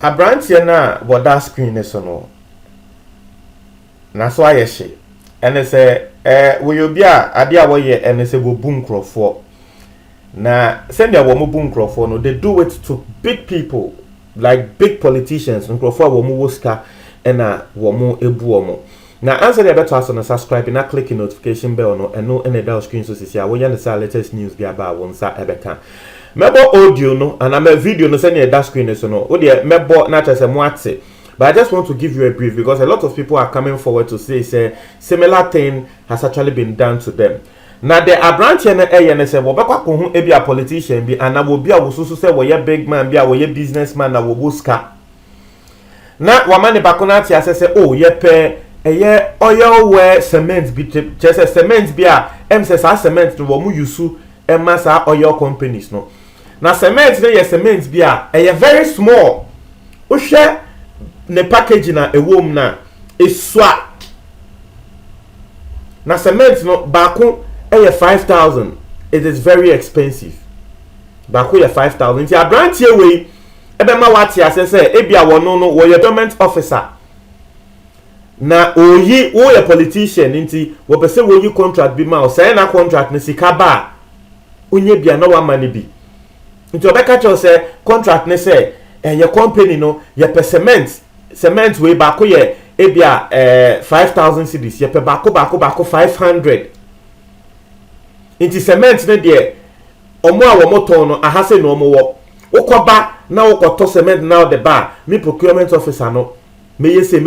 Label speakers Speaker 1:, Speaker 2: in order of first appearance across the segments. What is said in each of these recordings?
Speaker 1: Abrantie na boda screen ne so no. Na so ayehye. Ene se we obi a ade a wo ye ene se go bu nkrofo. Na send ya wo mo bu nkrofo no, they do it to big people, like big politicians. Nkrofo a wo mo woska ena wo mo ebu omo. Na answer the better so na subscribe na click the notification bell no eno ene da screen so sisi a wo ya the latest news bi aba wo nsa ebeka. Mebo audio no and I'm a video no send you that screen so no. O de mebo na chese mo ate. But I just want to give you a brief because a lot of people are coming forward to say similar thing has actually been done to them. Now the Abrantie na eye say wo bekwa ko hu e a politician bi ana wo bi a wo susu say wo ye big man bi a wo ye businessman na wo buska. Na wamane bakona ti asese oh ye pe eye oil wear cement bi chese cement bi a say sa cement no wo mu yusu ema sa oil companies no. Na cement na ye cement bi a eye very small. O hwe ne package na ewom na esua. Na cement no baako 5,000. It is very expensive. Baako 5,000. Nti Abrantie we ebe ma wati asese ebia wono no wo ye government officer. Na oyi wo ye politician nti wo pese wo yi contract bi ma o say na contract ne sika ba onye bia na wa mane bi. Nti obeka cho say contract ne say ye company no ye pe cement we baako ye ebia 5,000 cedis ye pe baako 500. Inti cement ne de omo a wo moton no ahase no omo wo ukoba na ukoto cement na the bar me procurement officer no meyese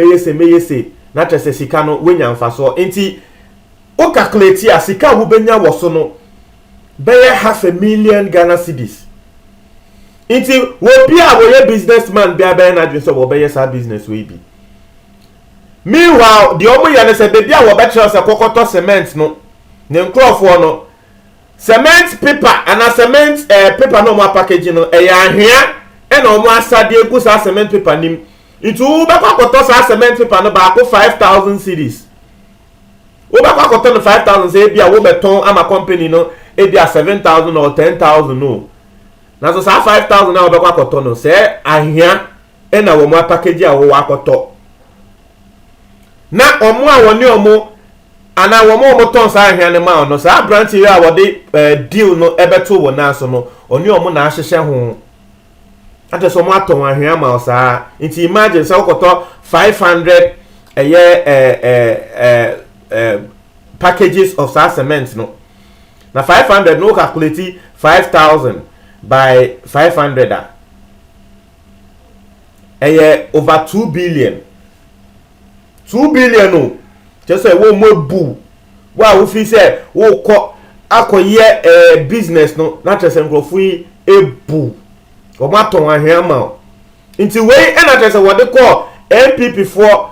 Speaker 1: na trese sika no wenya mfaso inti o calculate a sika wo benya wo so no beye 500,000 Ghana cedis. Inti wo bia wo ye businessman bia beye na dwen so wo beye sa business we bi. Meanwhile the omo ya ne se bia wo betre se kokoto cement no ne nkrofo no cement paper and a cement paper no more packaging no ahia e no mo asade egu sa cement paper nim itu be kwakoto sa cement paper no ba ko 5,000 cedis wo be kwakoto no 5,000 say bia wo beton ama company no e bia 7,000 or 10,000 no na so sa 5,000 na wo be kwakoto no say ahia e na wo mo package a wo wakoto na omo a woni omo ana wo mo ton sa ahia ne ma no sa Abrantie a wo de deal no ebeto wo na so no oni omo na ahyehye ho ate so mo aton ahia ma sa nti imagine sa ukoto 500 packages of sa cement no na 500 no calculate 5,000 by 500 over 2 billion no just say wo mo bu wa wo fi say wo ko akoye business no na trese nkrofo yi ebu o ma ton ahia ma nti we e na trese wo de ko MPP for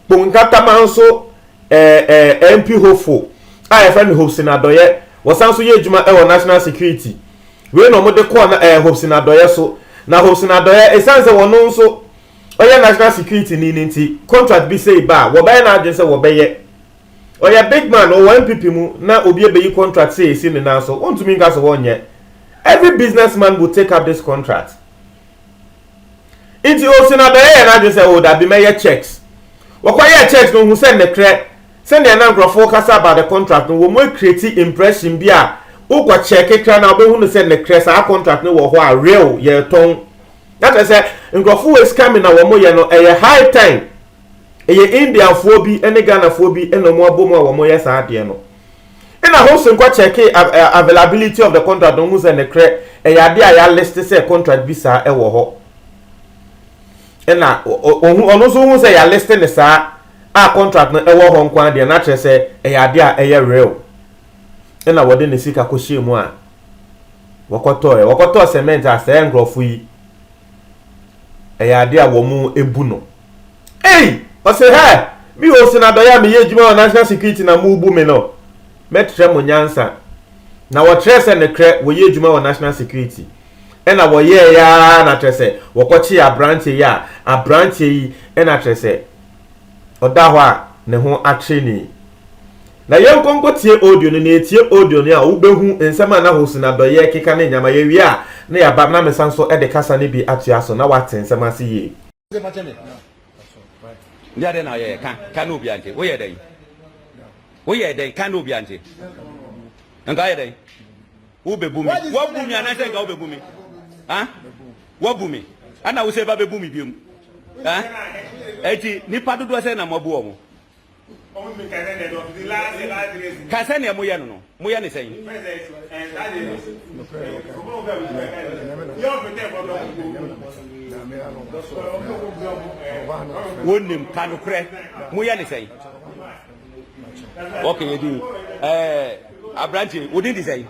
Speaker 1: ponkata manso MP hofo a friend Hopsin Adoye wo sanso ye adwuma e wo national security we no mo de ko na Hopsin Adoye so na Hopsin Adoye e sanse wo no nso oya national security ni nti contract bi say ba wo be na adwen say wo be ye oya big man o MPP mu na obi ebe yi contract say esi ni na so ontumi nga so wonye. Every businessman will take up this contract. Inti o sina be ye na adwen say o da bi me ye checks wo kwa ye checks no hu send the credit send the na nkrofo kasa about the contract no wo mo create impression bi a wo kwa check ekra na obe hu no send the credit sa contract no wo ho a real ye ton. That is nkrofo is coming na wo mo ye no a high time eye Indian fo bi ene Ghana fo bi ene mo abomu a wo mo ye sa ade no ina ho so nkwa check availability of the contract no mu se ne kre ade a ya list say contract bi sa e wo ho ina ono so hu se ya list ne sa a contract no e wo ho nkwa ade na kre se ade a eye real ina wo de ne sika ko hye mu a wokoto cement a say nkrofo yi ade a wo mu ebu no I say, hey, me Hopsin Adoye me ye adwuma national security na mu bu me no. Metre mo nyansa. Na wo trese ne kre wo ye adwuma national security. E na wo ye ya na trese wo kwachi Abrantie ya, Abrantie yi e na trese. Oda ho a ne ho atwe ni. Na ye nkonko tie audio no na etie audio no a wo behu ensema na Hopsin Adoye keka na nyama ye wi a na ya ba na me san so e de kasa ne bi atua so na waten nsem ase ye
Speaker 2: ndia de na ye kan obi ante wo ye den kan obi ante nka ye den wo bebu mi wo bu mi ana se nka wo bebu mi ha wo bu mi ana wo se ba bebu mi biom ha eti nipa dodo se na mabu omo kase ne mo ye no mo ye ne sen wonim kanukre mo ye ne sen okay yedi abranche wodi di sen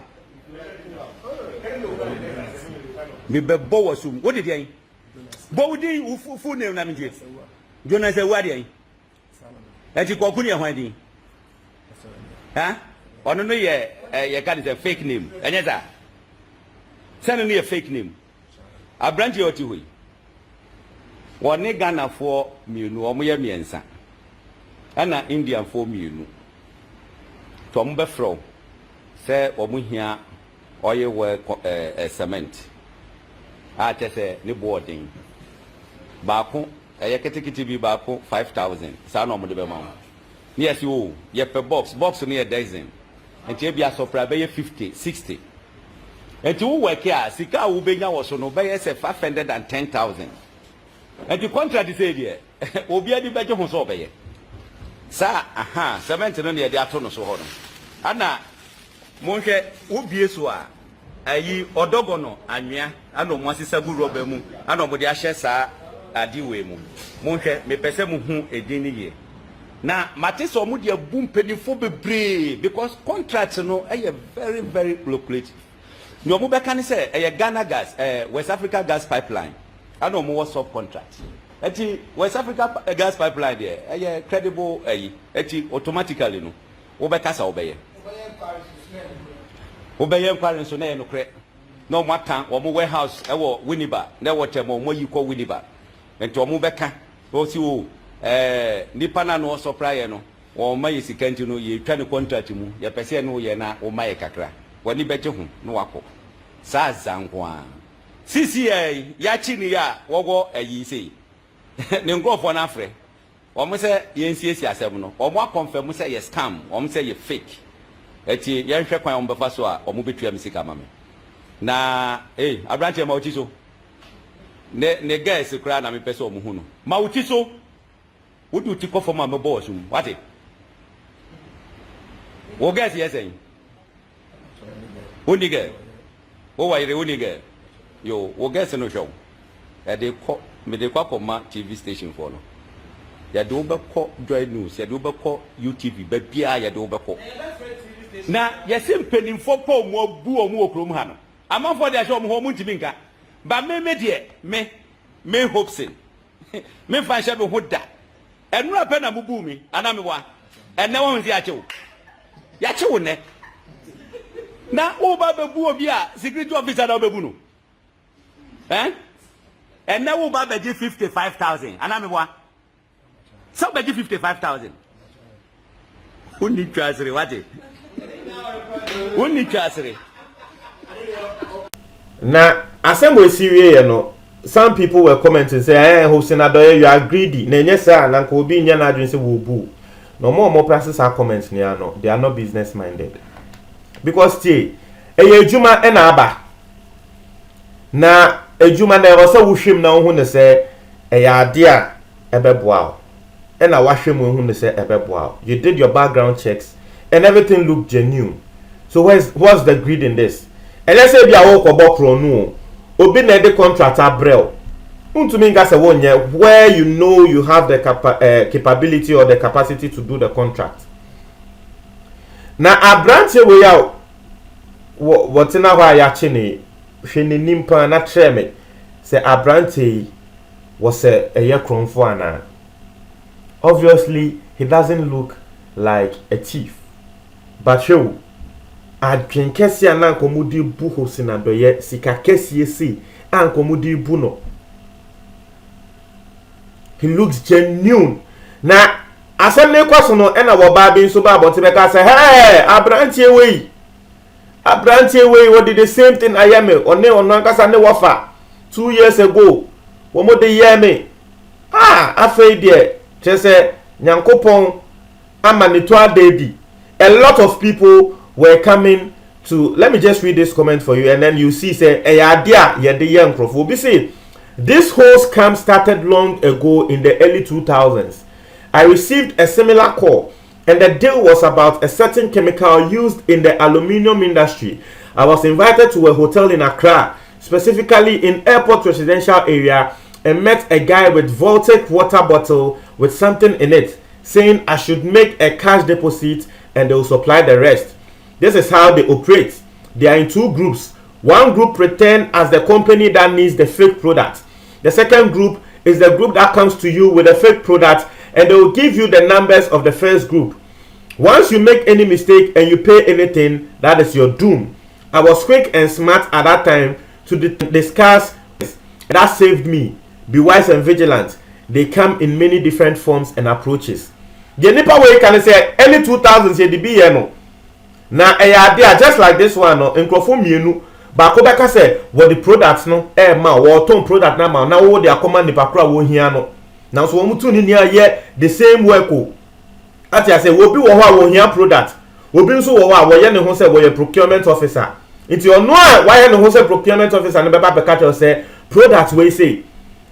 Speaker 2: me bebo wasum wodi di en bo wodi ufu ne na me Jonas e wadi en eti koku ne hwan din ha ono no ye kan say fake name enye za send no ye fake name abranche oti hoyi woni Ghana for mienu omo ye miensa ana Indian for mienu to mo be fro say omo hia oye we cement a tese ne boarding baako eye ketekete bi baako 5000 sa na omo de be ma ni esi o ye per box no ye dozen enti e bia sopra be ye 50 60 enti wo work a sika wo benya wo so no be ye se 510000 enti contract say there obi adi be je ho so be ye sa aha cement no ne ye de ato no so ho no ana monhwe wo bie so a ayi odogo no anwea ana mo asesa gu roba mu ana mo de ahye sa adiwe mu monhwe me pese mu hu edin ni ye na mate so mo de abu mpanifo bebre because contract no very very lucrative no mo be kan say Ghana gas West Africa gas pipeline ana mo was sub contract eti West Africa gas pipeline there credible eti automatically no wo be kasa wo be ye obeye nkware nso na ye no kre na o matan o mo warehouse e wo Winneba na wo tem o mo yiko Winneba enti o mo beka o si o nipa na no supply no o ma yi sikanti no ye twa ne contract mu ye pese no ye na o ma ye kakra woni beje hu no wako sa zankwa CCA ya chi ni ya wogo ayi sei ne ngofo na afre o mo se ye nsiesie asem no o mo confirm say ye scam o mo say ye fake eti ye hwe kwan ombefa so a omo betua misika mame na abranche ma uti so ne guys kra na me pese omo hu no ma uti so wodi uti ko forma me boss mu wate wo guys yesen woni ge wo waire woni ge yo wo guys no show de ko me de kwa ma TV station for no ya de obekọ Joy News ya de obekọ UTV ba bia ya de obekọ na yesi mpenimfo po mu abu omu okrom ha no amanfo de ahye omu ho mu ntimi nka ba me de me hopesin me fa hye be ho da enura pe na mubu mi ana me wa enne wo nzi achewo ya chewo ne na o ba bebu obi a security officer na obebu no enne wo ba beji 55000 ana me wa so beji 55000 uni twasere wate
Speaker 1: na assemble siwie no some people were commenting say Hosina Adoye you are greedy na enye say na nko obi nya na adwen say wo bu no more practice our comments ni no they are not business minded because tie ejuma e na aba na ejuma na e so wo hwem na wo hu ne say ya ade a ebeboa e na wa hwem wo hu ne say ebeboa you did your background checks and everything looked genuine. So what's the greed in this? And let's say be a work about no obi na the contract abrel. Untumi nga say wonye where you know you have the capability or the capacity to do the contract. Na abrante we ya what na wa ya chini hwene nimpa na treme say abrante was a year kronfo ana. Obviously he doesn't look like a thief. But show adwen kese ana nkomudi bu Hosina Adoye sika kese esi ankomudi bu no he looks genuine na asem ne kwaso no na wo ba bi nso ba bonte be ka say hey abrantie we Abrantie way what did the same thing ayame one ankasa ne wafa 2 years ago wo mo de yeme afei de chese nyankopon amanito adedi. A lot of people were coming to, let me just read this comment for you and then you see say eyadia ye de young crofo be say this whole scam started long ago in the early 2000s. I received a similar call and the deal was about a certain chemical used in the aluminium industry. I was invited to a hotel in Accra, specifically in Airport Residential area, and met a guy with Voltec water bottle with something in it, saying I should make a cash deposit and they will supply the rest. This is how they operate. They are in 2 groups. One group pretend as the company that needs the fake product. The second group is the group that comes to you with a fake product and they will give you the numbers of the first group. Once you make any mistake and you pay anything, that is your doom. I was quick and smart at that time to discuss. That saved me. Be wise and vigilant. They come in many different forms and approaches. The nipa way can say early 2000s ye be no. Na there just like this one no nkrofo mienu ba ko beka say what the products no ma wo ton product na ma na wo dey akoma nipa kra wo hia no. Na so wo mutu ni ye the same work o. Ati say wo bi wo ho a wo hia product. Obi nso wo a wo ye ne ho say wo ye procurement officer. Nti ono a wa ye ne ho say procurement officer ne beba beka tell say product we say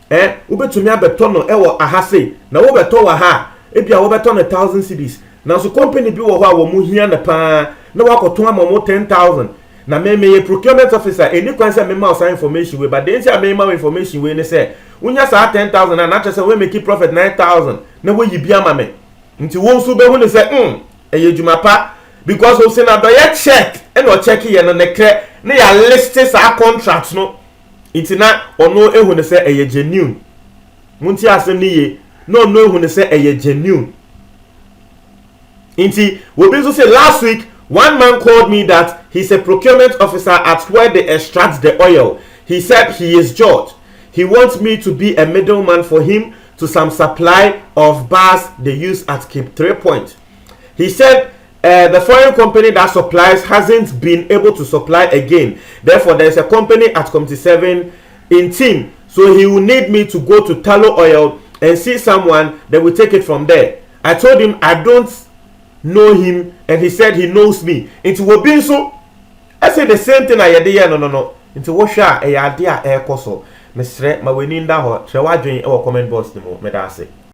Speaker 1: ubetumi abeto no wo aha say na wo beto wa ha ebia wo beto no 1000 cedis. Na so company bi wo ho a wo mu hia na pa na wakoto ama mo 10,000 na me ye procurement officer eni kwan say me ma osa information we but then say me ma information we ne say unya sa 10,000 na na say we make profit 9,000 na we yi bia ma me nti wo nso be hu ne say eye djuma pa because we say na do ye check and o check ye no ne kre na ya list sa contract no nti na ono ehu ne say eye genuine munti asem ni ye no ehu ne say eye genuine nti we be so say last week one man called me that he's a procurement officer at where they extract the oil. He said he is George. He wants me to be a middleman for him to some supply of bars they use at Cape 3 Point. He said the foreign company that supplies hasn't been able to supply again. Therefore, there's a company at Committee 7 in team. So he will need me to go to Talo Oil and see someone that will take it from there. I told him I don't know him and he said he knows me. Into Wobin so I say the same thing I did no. Into Washa a idea air coso. Mr. Mawininda ho, shall I join our comment box the mo medase.